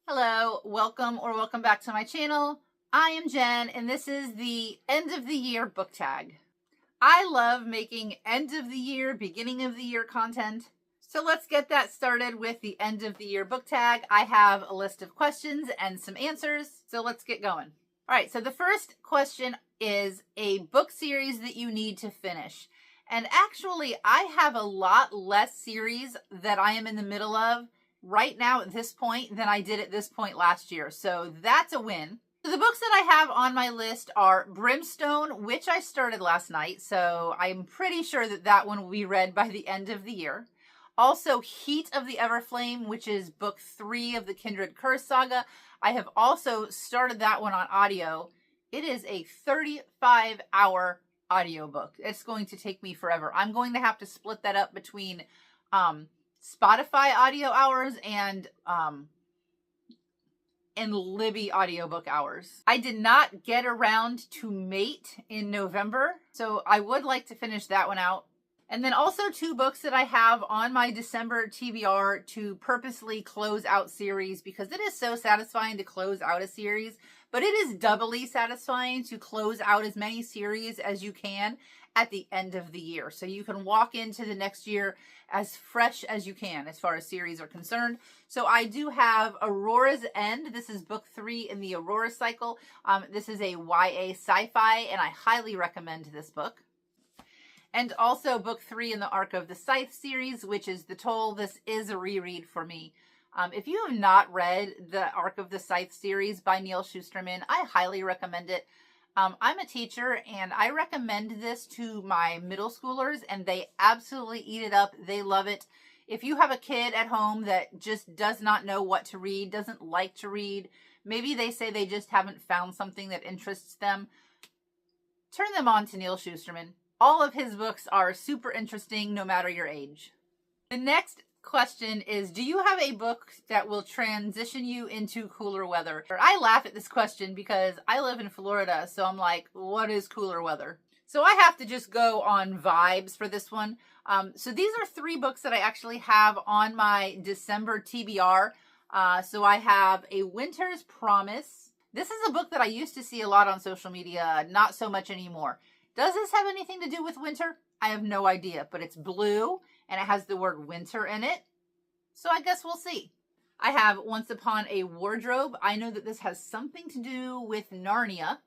Hello, welcome back to my channel. I am Jen and this is the end of the year book tag. I love making end of the year, beginning of the year content. So let's get that started with the end of the year book tag. I have a list of questions and some answers. So let's get going. All right, so the first question is a book series that you need to finish. And actually, I have a lot less series that I am in the middle of right now at this point than I did at this point last year. So that's a win. So the books that I have on my list are Brimstone, which I started last night. So I'm pretty sure that that one will be read by the end of the year. Also Heat of the Everflame, which is book 3 of the Kindred Curse saga. I have also started that one on audio. It is a 35-hour audiobook. It's going to take me forever. I'm going to have to split that up between Spotify audio hours and Libby audiobook hours. I did not get around to Mate in November, so I would like to finish that one out. And then also 2 books that I have on my December TBR to purposely close out series, because it is so satisfying to close out a series, but it is doubly satisfying to close out as many series as you can at the end of the year. So you can walk into the next year as fresh as you can as far as series are concerned. So I do have Aurora's End. This is book 3 in the Aurora cycle. This is a YA sci-fi, and I highly recommend this book. And also book 3 in the Arc of the Scythe series, which is The Toll. This is a reread for me. If you have not read the Arc of the Scythe series by Neal Shusterman, I highly recommend it. I'm a teacher and I recommend this to my middle schoolers and they absolutely eat it up. They love it. If you have a kid at home that just does not know what to read, doesn't like to read, maybe they say they just haven't found something that interests them, turn them on to Neal Shusterman. All of his books are super interesting no matter your age. The next question is, do you have a book that will transition you into cooler weather? I laugh at this question because I live in Florida, so I'm like, what is cooler weather? So I have to just go on vibes for this one. So these are 3 books that I actually have on my December TBR. So I have A Winter's Promise. This is a book that I used to see a lot on social media, not so much anymore. Does this have anything to do with winter? I have no idea, but it's blue and it has the word winter in it. So I guess we'll see. I have Once Upon a Wardrobe. I know that this has something to do with Narnia.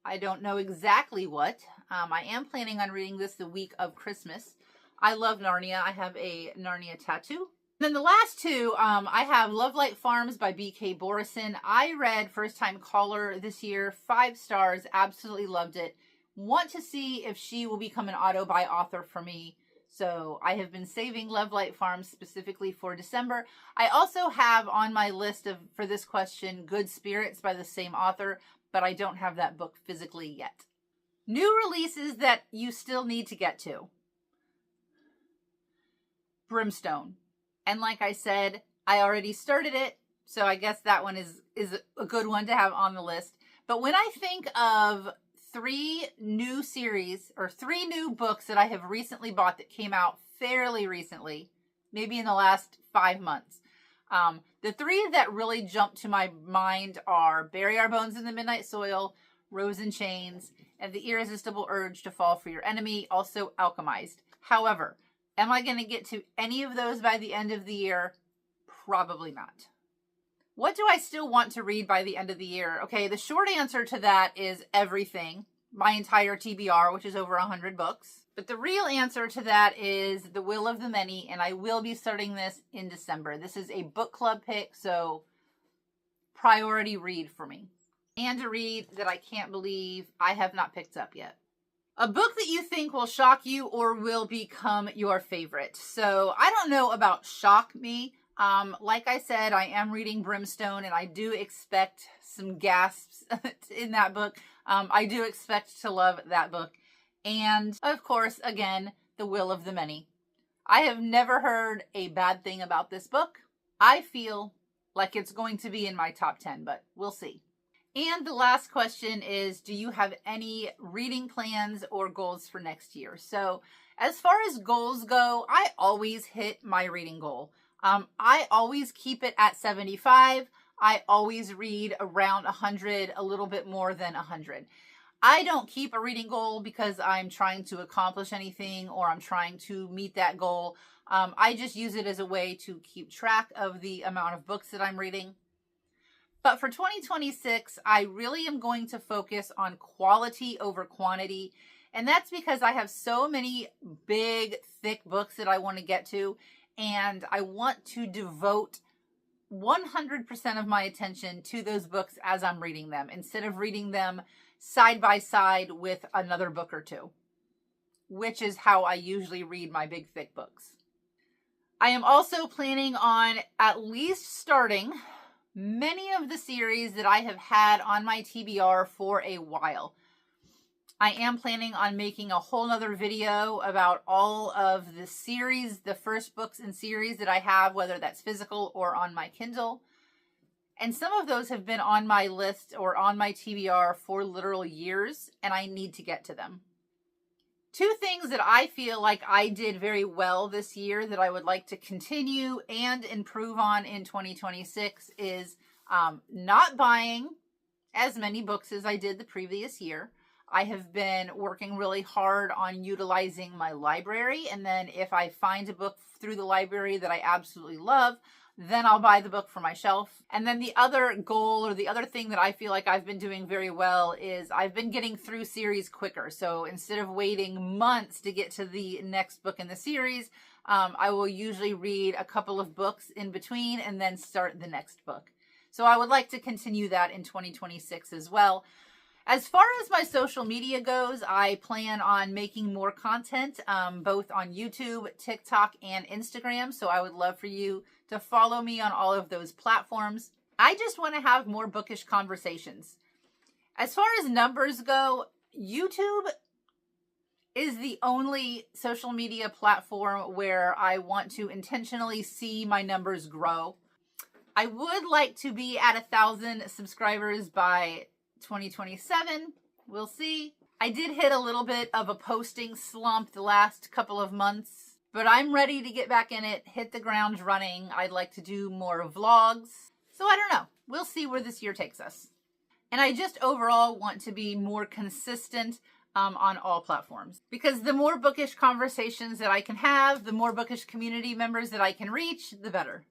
I don't know exactly what. I am planning on reading this the week of Christmas. I love Narnia. I have a Narnia tattoo. Then the last 2, I have Lovelight Farms by B.K. Borison. I read First Time Caller this year, 5 stars, absolutely loved it. Want to see if she will become an auto-buy author for me. So I have been saving Lovelight Farms specifically for December. I also have on my list for this question, Good Spirits by the same author, but I don't have that book physically yet. New releases that you still need to get to. Brimstone. And like I said, I already started it, so I guess that one is a good one to have on the list. But when I think of 3 new series or 3 new books that I have recently bought that came out fairly recently, maybe in the last 5 months. The 3 that really jumped to my mind are Bury Our Bones in the Midnight Soil, Rose in Chains, and The Irresistible Urge to Fall for Your Enemy, also Alchemized. However, am I going to get to any of those by the end of the year? Probably not. What do I still want to read by the end of the year? Okay, the short answer to that is everything. My entire TBR, which is over 100 books. But the real answer to that is The Will of the Many, and I will be starting this in December. This is a book club pick, so priority read for me. And a read that I can't believe I have not picked up yet. A book that you think will shock you or will become your favorite. So I don't know about shock me. Like I said, I am reading Brimstone and I do expect some gasps in that book. I do expect to love that book. And of course, again, The Will of the Many. I have never heard a bad thing about this book. I feel like it's going to be in my top 10, but we'll see. And the last question is, do you have any reading plans or goals for next year? So as far as goals go, I always hit my reading goal. I always keep it at 75. I always read around 100, a little bit more than 100. I don't keep a reading goal because I'm trying to accomplish anything or I'm trying to meet that goal. I just use it as a way to keep track of the amount of books that I'm reading. But for 2026, I really am going to focus on quality over quantity. And that's because I have so many big, thick books that I want to get to. And I want to devote 100% of my attention to those books as I'm reading them, instead of reading them side by side with another book or two, which is how I usually read my big, thick books. I am also planning on at least starting many of the series that I have had on my TBR for a while. I am planning on making a whole nother video about all of the series, the first books and series that I have, whether that's physical or on my Kindle. And some of those have been on my list or on my TBR for literal years, and I need to get to them. Two things that I feel like I did very well this year that I would like to continue and improve on in 2026 is not buying as many books as I did the previous year. I have been working really hard on utilizing my library, and then if I find a book through the library that I absolutely love, then I'll buy the book for my shelf. And then the other goal, or the other thing that I feel like I've been doing very well, is I've been getting through series quicker. So instead of waiting months to get to the next book in the series, I will usually read a couple of books in between and then start the next book. So I would like to continue that in 2026 as well. As far as my social media goes, I plan on making more content, both on YouTube, TikTok, and Instagram. So I would love for you to follow me on all of those platforms. I just want to have more bookish conversations. As far as numbers go, YouTube is the only social media platform where I want to intentionally see my numbers grow. I would like to be at 1,000 subscribers by 2027. We'll see. I did hit a little bit of a posting slump the last couple of months, but I'm ready to get back in it, hit the ground running. I'd like to do more vlogs. So I don't know. We'll see where this year takes us. And I just overall want to be more consistent on all platforms, because the more bookish conversations that I can have, the more bookish community members that I can reach, the better.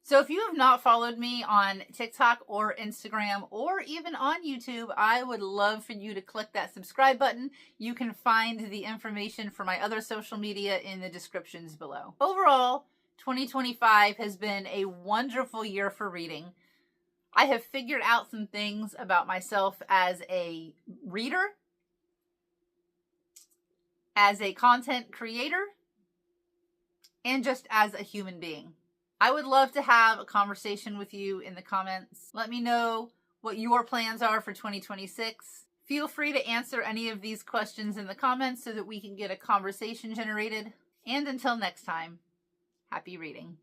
So if you have not followed me on TikTok or Instagram or even on YouTube, I would love for you to click that subscribe button. You can find the information for my other social media in the descriptions below. Overall, 2025 has been a wonderful year for reading. I have figured out some things about myself as a reader, as a content creator, and just as a human being. I would love to have a conversation with you in the comments. Let me know what your plans are for 2026. Feel free to answer any of these questions in the comments so that we can get a conversation generated. And until next time, happy reading.